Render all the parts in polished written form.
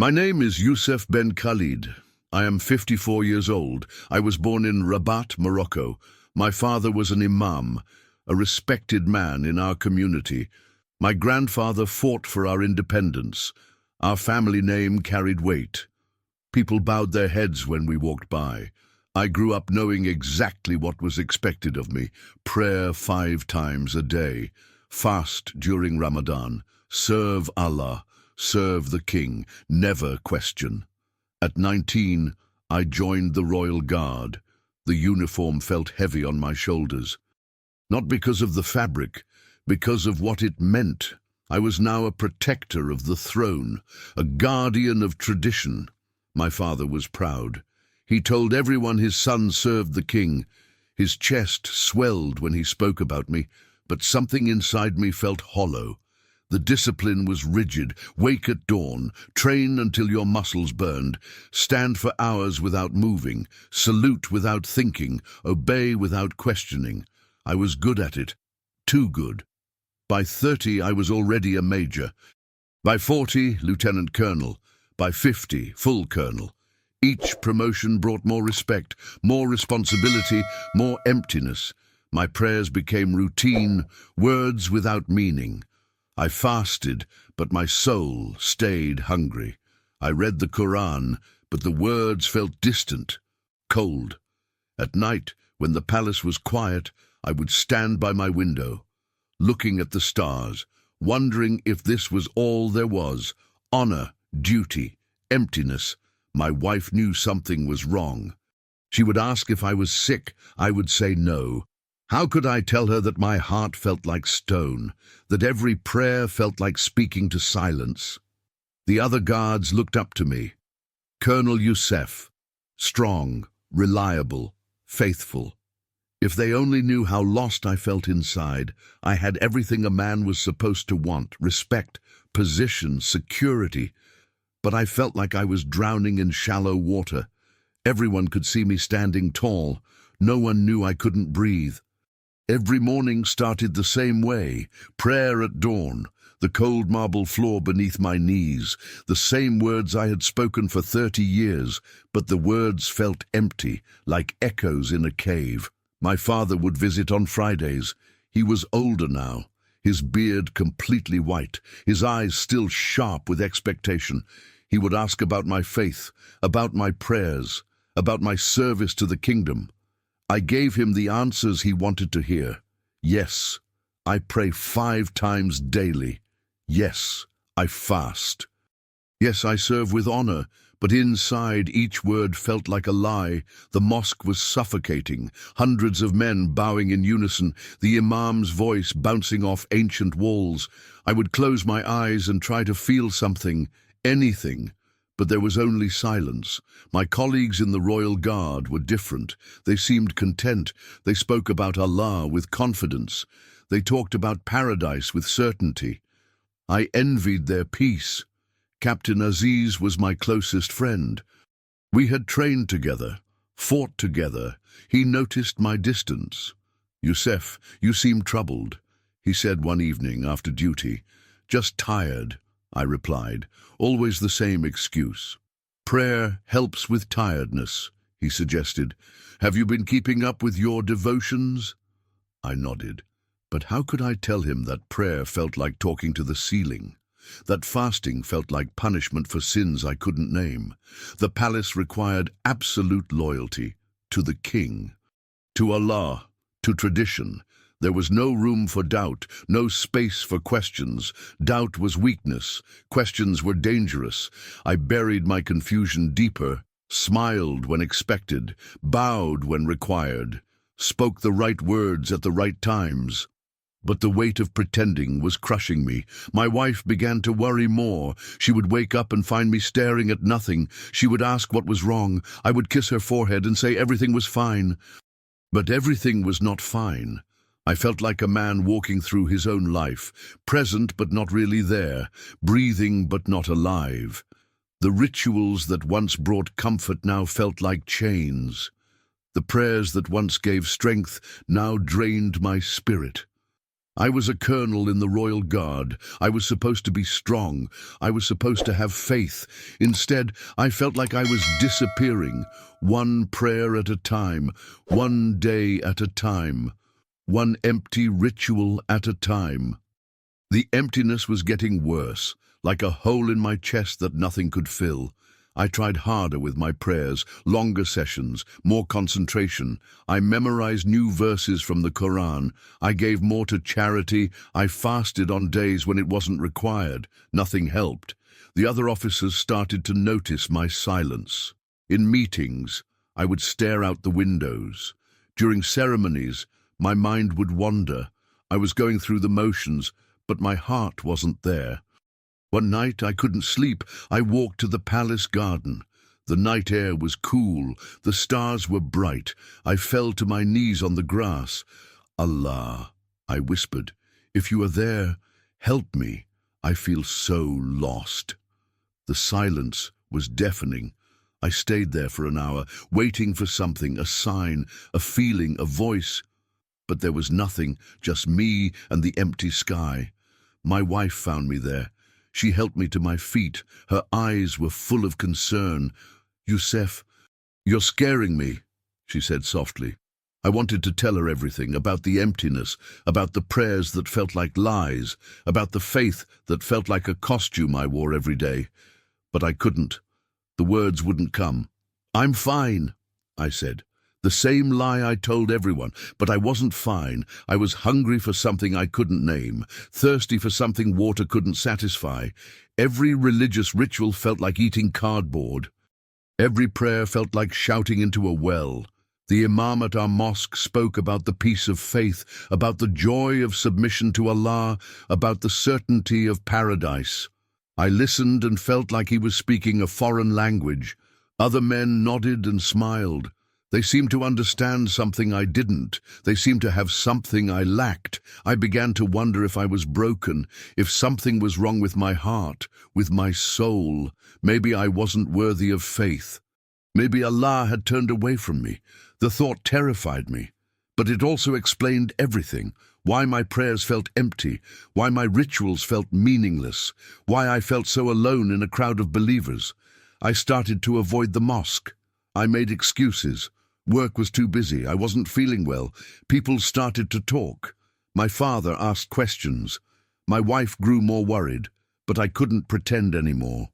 My name is Youssef Ben Khalid. I am 54 years old. I was born in Rabat, Morocco. My father was an imam, a respected man in our community. My grandfather fought for our independence. Our family name carried weight. People bowed their heads when we walked by. I grew up knowing exactly what was expected of me. Prayer 5 times a day. Fast during Ramadan. Serve Allah. Serve the king. Never question. At 19, I joined the Royal Guard. The uniform felt heavy on my shoulders. Not because of the fabric, because of what it meant. I was now a protector of the throne, a guardian of tradition. My father was proud. He told everyone his son served the king. His chest swelled when he spoke about me, but something inside me felt hollow. The discipline was rigid. Wake at dawn, train until your muscles burned, stand for hours without moving, salute without thinking, obey without questioning. I was good at it, too good. By 30, I was already a major. By 40, lieutenant colonel. By 50, full colonel. Each promotion brought more respect, more responsibility, more emptiness. My prayers became routine, words without meaning. I fasted, but my soul stayed hungry. I read the Quran, but the words felt distant, cold. At night, when the palace was quiet, I would stand by my window, looking at the stars, wondering if this was all there was. Honor, duty, emptiness. My wife knew something was wrong. She would ask if I was sick. I would say no. How could I tell her that my heart felt like stone, that every prayer felt like speaking to silence? The other guards looked up to me. Colonel Youssef, strong, reliable, faithful. If they only knew how lost I felt inside. I had everything a man was supposed to want: respect, position, security. But I felt like I was drowning in shallow water. Everyone could see me standing tall. No one knew I couldn't breathe. Every morning started the same way. Prayer at dawn, the cold marble floor beneath my knees, the same words I had spoken for 30 years, but the words felt empty, like echoes in a cave. My father would visit on Fridays. He was older now, his beard completely white, his eyes still sharp with expectation. He would ask about my faith, about my prayers, about my service to the kingdom. I gave him the answers he wanted to hear. Yes, I pray 5 times daily. Yes, I fast. Yes, I serve with honor, but inside each word felt like a lie. The mosque was suffocating, hundreds of men bowing in unison, the imam's voice bouncing off ancient walls. I would close my eyes and try to feel something, anything. But there was only silence. My colleagues in the Royal Guard were different. They seemed content. They spoke about Allah with confidence. They talked about paradise with certainty. I envied their peace. Captain Aziz was my closest friend. We had trained together, fought together. He noticed my distance. "Youssef, you seem troubled," he said one evening after duty. "Just tired," I replied, always the same excuse. "Prayer helps with tiredness," he suggested. "Have you been keeping up with your devotions?" I nodded. But how could I tell him that prayer felt like talking to the ceiling? That fasting felt like punishment for sins I couldn't name? The palace required absolute loyalty to the king, to Allah, to tradition. There was no room for doubt, no space for questions. Doubt was weakness. Questions were dangerous. I buried my confusion deeper, smiled when expected, bowed when required, spoke the right words at the right times. But the weight of pretending was crushing me. My wife began to worry more. She would wake up and find me staring at nothing. She would ask what was wrong. I would kiss her forehead and say everything was fine. But everything was not fine. I felt like a man walking through his own life, present but not really there, breathing but not alive. The rituals that once brought comfort now felt like chains. The prayers that once gave strength now drained my spirit. I was a colonel in the Royal Guard. I was supposed to be strong. I was supposed to have faith. Instead, I felt like I was disappearing, one prayer at a time, one day at a time, one empty ritual at a time. The emptiness was getting worse, like a hole in my chest that nothing could fill. I tried harder with my prayers, longer sessions, more concentration. I memorized new verses from the Quran. I gave more to charity. I fasted on days when it wasn't required. Nothing helped. The other officers started to notice my silence. In meetings, I would stare out the windows. During ceremonies, my mind would wander. I was going through the motions, but my heart wasn't there. One night I couldn't sleep. I walked to the palace garden. The night air was cool. The stars were bright. I fell to my knees on the grass. Allah, I whispered, if you are there, help me. I feel so lost. The silence was deafening. I stayed there for an hour, waiting for something, a sign, a feeling, a voice. But there was nothing, just me and the empty sky. My wife found me there. She helped me to my feet. Her eyes were full of concern. "Youssef, you're scaring me," she said softly. I wanted to tell her everything, about the emptiness, about the prayers that felt like lies, about the faith that felt like a costume I wore every day. But I couldn't. The words wouldn't come. "I'm fine," I said. The same lie I told everyone, but I wasn't fine. I was hungry for something I couldn't name, thirsty for something water couldn't satisfy. Every religious ritual felt like eating cardboard. Every prayer felt like shouting into a well. The imam at our mosque spoke about the peace of faith, about the joy of submission to Allah, about the certainty of paradise. I listened and felt like he was speaking a foreign language. Other men nodded and smiled. They seemed to understand something I didn't. They seemed to have something I lacked. I began to wonder if I was broken, if something was wrong with my heart, with my soul. Maybe I wasn't worthy of faith. Maybe Allah had turned away from me. The thought terrified me. But it also explained everything. Why my prayers felt empty, why my rituals felt meaningless, why I felt so alone in a crowd of believers. I started to avoid the mosque. I made excuses. Work was too busy. I wasn't feeling well. People started to talk. My father asked questions. My wife grew more worried, but I couldn't pretend anymore.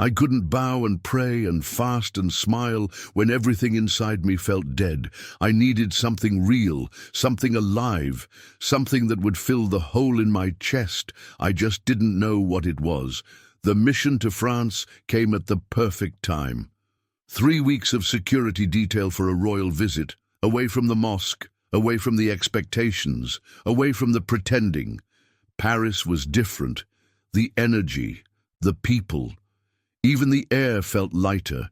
I couldn't bow and pray and fast and smile when everything inside me felt dead. I needed something real, something alive, something that would fill the hole in my chest. I just didn't know what it was. The mission to France came at the perfect time. 3 weeks of security detail for a royal visit, away from the mosque, away from the expectations, away from the pretending. Paris was different. The energy, the people, even the air felt lighter.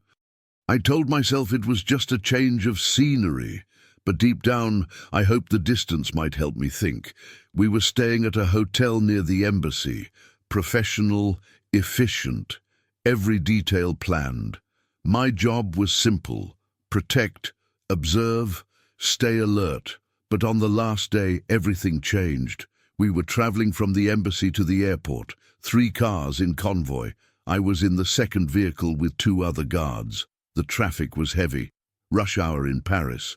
I told myself it was just a change of scenery, but deep down I hoped the distance might help me think. We were staying at a hotel near the embassy, professional, efficient, every detail planned. My job was simple: protect, observe, stay alert. But on the last day, everything changed. We were traveling from the embassy to the airport, 3 cars in convoy. I was in the second vehicle with 2 other guards. The traffic was heavy, rush hour in Paris.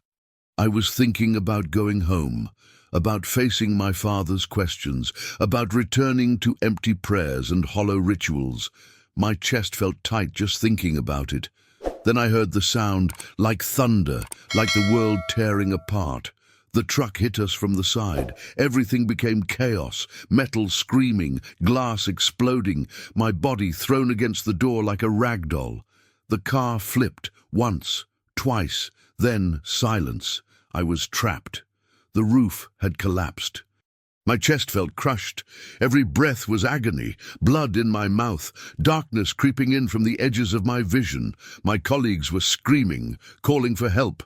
I was thinking about going home, about facing my father's questions, about returning to empty prayers and hollow rituals. My chest felt tight just thinking about it. Then I heard the sound, like thunder, like the world tearing apart. The truck hit us from the side. Everything became chaos, metal screaming, glass exploding, my body thrown against the door like a rag doll. The car flipped, once, twice, then silence. I was trapped. The roof had collapsed. My chest felt crushed. Every breath was agony, blood in my mouth, darkness creeping in from the edges of my vision. My colleagues were screaming, calling for help,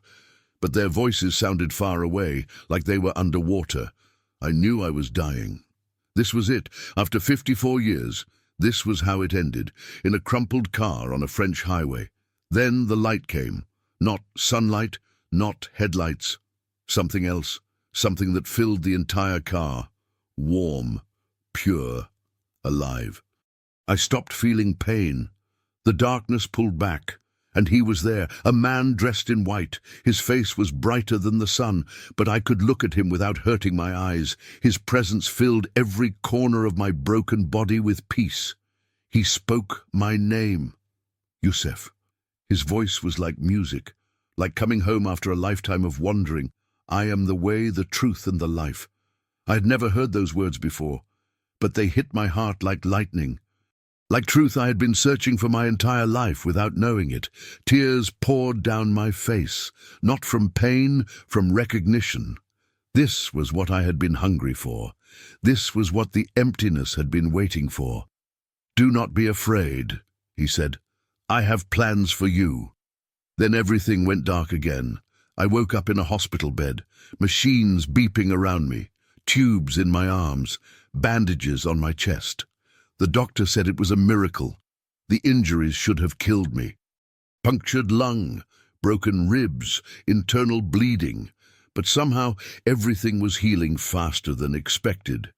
but their voices sounded far away, like they were underwater. I knew I was dying. This was it. After 54 years, this was how it ended, in a crumpled car on a French highway. Then the light came. Not sunlight, not headlights. Something else, something that filled the entire car. warm, pure, alive. I stopped feeling pain. The darkness pulled back, and he was there, a man dressed in white. His face was brighter than the sun, but I could look at him without hurting my eyes. His presence filled every corner of my broken body with peace. He spoke my name, Yusuf. His voice was like music, like coming home after a lifetime of wandering. I am the way, the truth, and the life. I had never heard those words before, but they hit my heart like lightning. Like truth I had been searching for my entire life without knowing it. Tears poured down my face, not from pain, from recognition. This was what I had been hungry for. This was what the emptiness had been waiting for. "Do not be afraid," he said. "I have plans for you." Then everything went dark again. I woke up in a hospital bed, machines beeping around me, tubes in my arms, bandages on my chest. The doctor said it was a miracle. The injuries should have killed me. Punctured lung, broken ribs, internal bleeding. But somehow everything was healing faster than expected.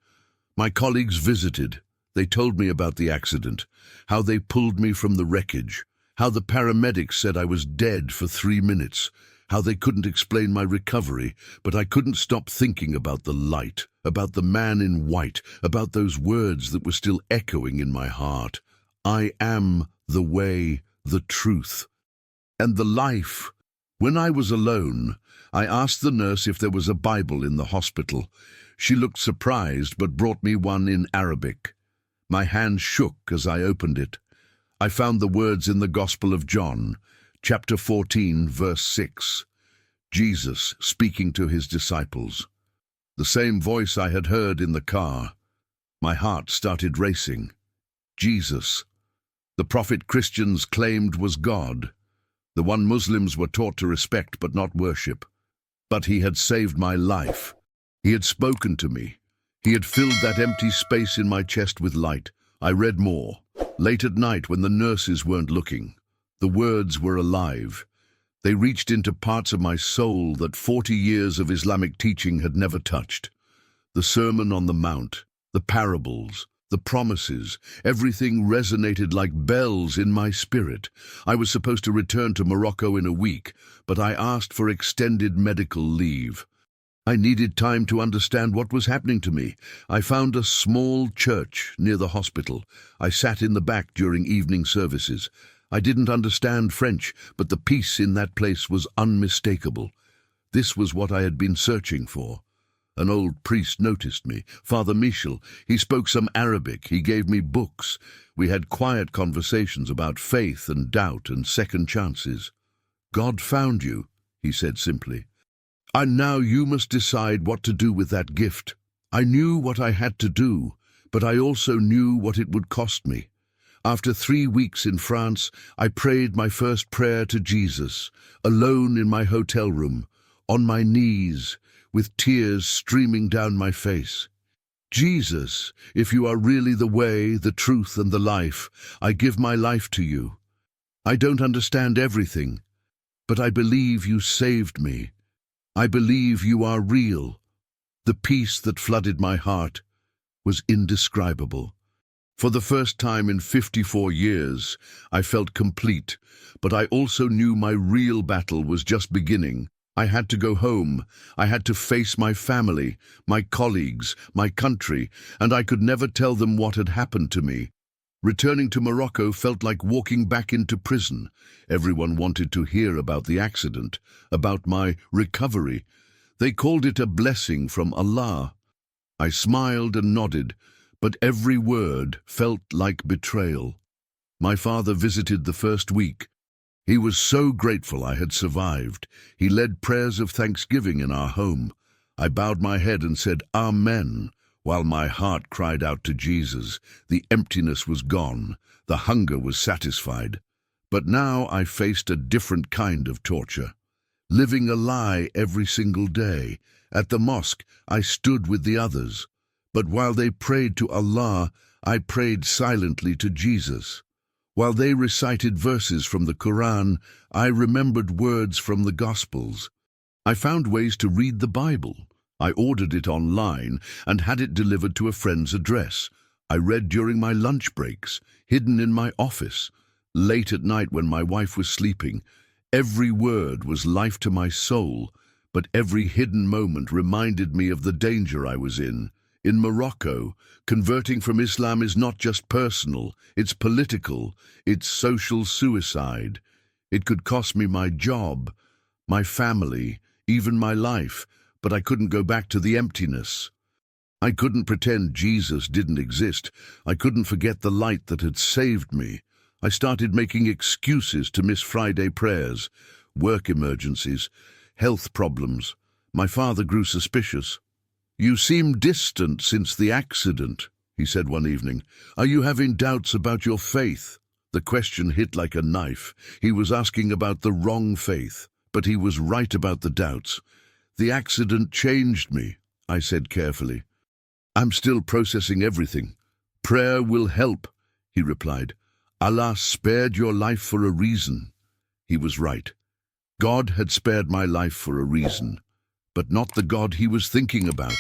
My colleagues visited. They told me about the accident, how they pulled me from the wreckage, how the paramedics said I was dead for 3 minutes, how they couldn't explain my recovery, but I couldn't stop thinking about the light, about the man in white, about those words that were still echoing in my heart. I am the way, the truth, and the life. When I was alone, I asked the nurse if there was a Bible in the hospital. She looked surprised, but brought me one in Arabic. My hand shook as I opened it. I found the words in the Gospel of John, chapter 14, verse 6. Jesus speaking to his disciples. The same voice I had heard in the car. My heart started racing. Jesus, the prophet Christians claimed was God, the one Muslims were taught to respect but not worship. But he had saved my life. He had spoken to me. He had filled that empty space in my chest with light. I read more. Late at night when the nurses weren't looking. The words were alive. They reached into parts of my soul that 40 years of Islamic teaching had never touched. The Sermon on the Mount, the parables, the promises, everything resonated like bells in my spirit. I was supposed to return to Morocco in a week, but I asked for extended medical leave. I needed time to understand what was happening to me. I found a small church near the hospital. I sat in the back during evening services. I didn't understand French, but the peace in that place was unmistakable. This was what I had been searching for. An old priest noticed me, Father Michel. He spoke some Arabic. He gave me books. We had quiet conversations about faith and doubt and second chances. "God found you," he said simply. "And now you must decide what to do with that gift." I knew what I had to do, but I also knew what it would cost me. After 3 weeks in France, I prayed my first prayer to Jesus, alone in my hotel room, on my knees, with tears streaming down my face. "Jesus, if you are really the way, the truth, and the life, I give my life to you. I don't understand everything, but I believe you saved me. I believe you are real." The peace that flooded my heart was indescribable. For the first time in 54 years, I felt complete, but I also knew my real battle was just beginning. I had to go home. I had to face my family, my colleagues, my country, and I could never tell them what had happened to me. Returning to Morocco felt like walking back into prison. Everyone wanted to hear about the accident, about my recovery. They called it a blessing from Allah. I smiled and nodded, but every word felt like betrayal. My father visited the first week. He was so grateful I had survived. He led prayers of thanksgiving in our home. I bowed my head and said, "Amen," while my heart cried out to Jesus. The emptiness was gone. The hunger was satisfied. But now I faced a different kind of torture. Living a lie every single day. At the mosque, I stood with the others. But while they prayed to Allah, I prayed silently to Jesus. While they recited verses from the Quran, I remembered words from the Gospels. I found ways to read the Bible, I ordered it online and had it delivered to a friend's address. I read during my lunch breaks, hidden in my office, late at night when my wife was sleeping. Every word was life to my soul, but every hidden moment reminded me of the danger I was in. In Morocco, converting from Islam is not just personal, it's political, it's social suicide. It could cost me my job, my family, even my life, but I couldn't go back to the emptiness. I couldn't pretend Jesus didn't exist. I couldn't forget the light that had saved me. I started making excuses to miss Friday prayers, work emergencies, health problems. My father grew suspicious. "You seem distant since the accident," he said one evening. "Are you having doubts about your faith?" The question hit like a knife. He was asking about the wrong faith, but he was right about the doubts. "The accident changed me," I said carefully. "I'm still processing everything." "Prayer will help," he replied. "Allah spared your life for a reason." He was right. God had spared my life for a reason, but not the God he was thinking about.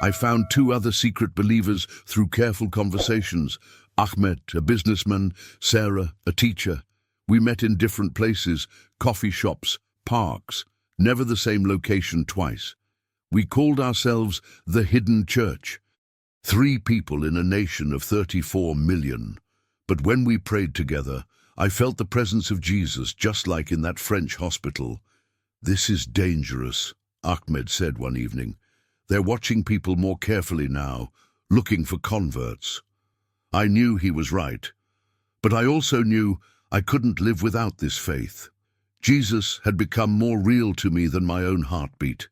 I found two other secret believers through careful conversations. Ahmed, a businessman, Sarah, a teacher. We met in different places, coffee shops, parks, never the same location twice. We called ourselves the Hidden Church. 3 people in a nation of 34 million. But when we prayed together, I felt the presence of Jesus just like in that French hospital. "This is dangerous," Ahmed said one evening. "They're watching people more carefully now, looking for converts." I knew he was right, but I also knew I couldn't live without this faith. Jesus had become more real to me than my own heartbeat.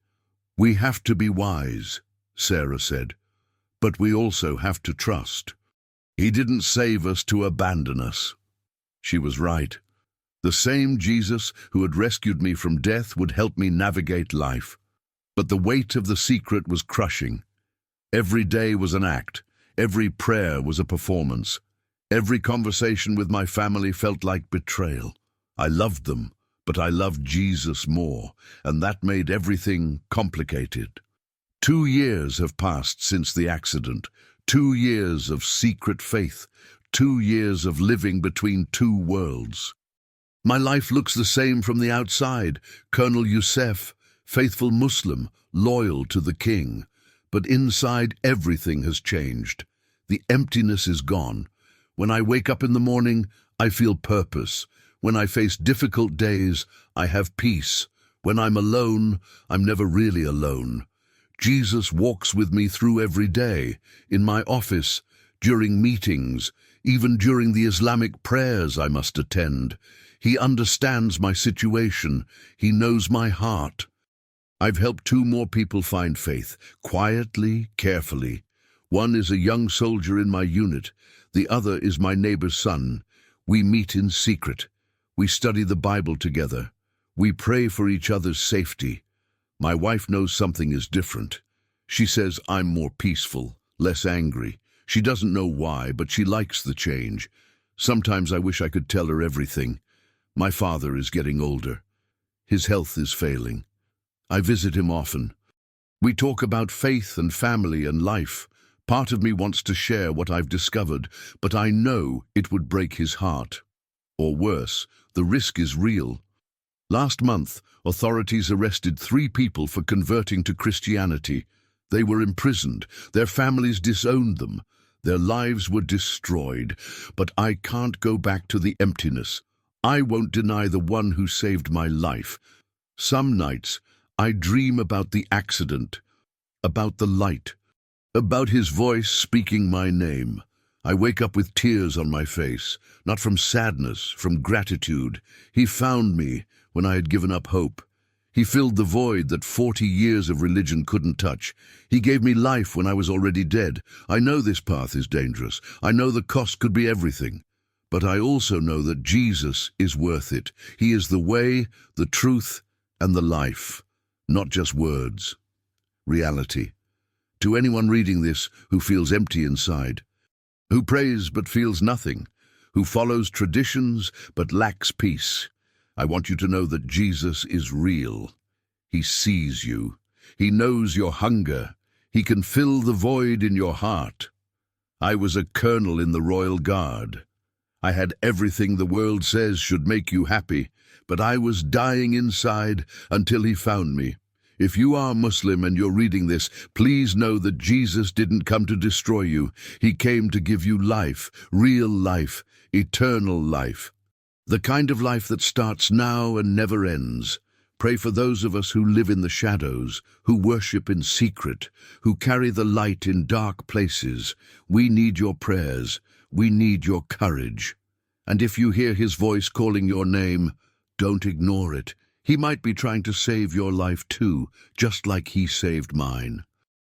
"We have to be wise," Sarah said, "but we also have to trust. He didn't save us to abandon us." She was right. The same Jesus who had rescued me from death would help me navigate life. But the weight of the secret was crushing. Every day was an act. Every prayer was a performance. Every conversation with my family felt like betrayal. I loved them, but I loved Jesus more, and that made everything complicated. 2 years have passed since the accident. 2 years of secret faith. 2 years of living between two worlds. My life looks the same from the outside. Colonel Youssef, faithful Muslim, loyal to the king. But inside, everything has changed. The emptiness is gone. When I wake up in the morning, I feel purpose. When I face difficult days, I have peace. When I'm alone, I'm never really alone. Jesus walks with me through every day, in my office, during meetings, even during the Islamic prayers I must attend. He understands my situation. He knows my heart. I've helped 2 more people find faith, quietly, carefully. One is a young soldier in my unit. The other is my neighbor's son. We meet in secret. We study the Bible together. We pray for each other's safety. My wife knows something is different. She says I'm more peaceful, less angry. She doesn't know why, but she likes the change. Sometimes I wish I could tell her everything. My father is getting older. His health is failing. I visit him often. We talk about faith and family and life. Part of me wants to share what I've discovered, but I know it would break his heart. Or worse, the risk is real. Last month, authorities arrested 3 people for converting to Christianity. They were imprisoned. Their families disowned them. Their lives were destroyed. But I can't go back to the emptiness. I won't deny the one who saved my life. Some nights, I dream about the accident, about the light, about his voice speaking my name. I wake up with tears on my face, not from sadness, from gratitude. He found me when I had given up hope. He filled the void that 40 years of religion couldn't touch. He gave me life when I was already dead. I know this path is dangerous. I know the cost could be everything. But I also know that Jesus is worth it. He is the way, the truth, and the life. Not just words. Reality. To anyone reading this who feels empty inside, who prays but feels nothing, who follows traditions but lacks peace, I want you to know that Jesus is real. He sees you. He knows your hunger. He can fill the void in your heart. I was a colonel in the Royal Guard. I had everything the world says should make you happy, but I was dying inside until he found me. If you are Muslim and you're reading this, please know that Jesus didn't come to destroy you. He came to give you life, real life, eternal life. The kind of life that starts now and never ends. Pray for those of us who live in the shadows, who worship in secret, who carry the light in dark places. We need your prayers. We need your courage. And if you hear his voice calling your name, don't ignore it. He might be trying to save your life too, just like he saved mine.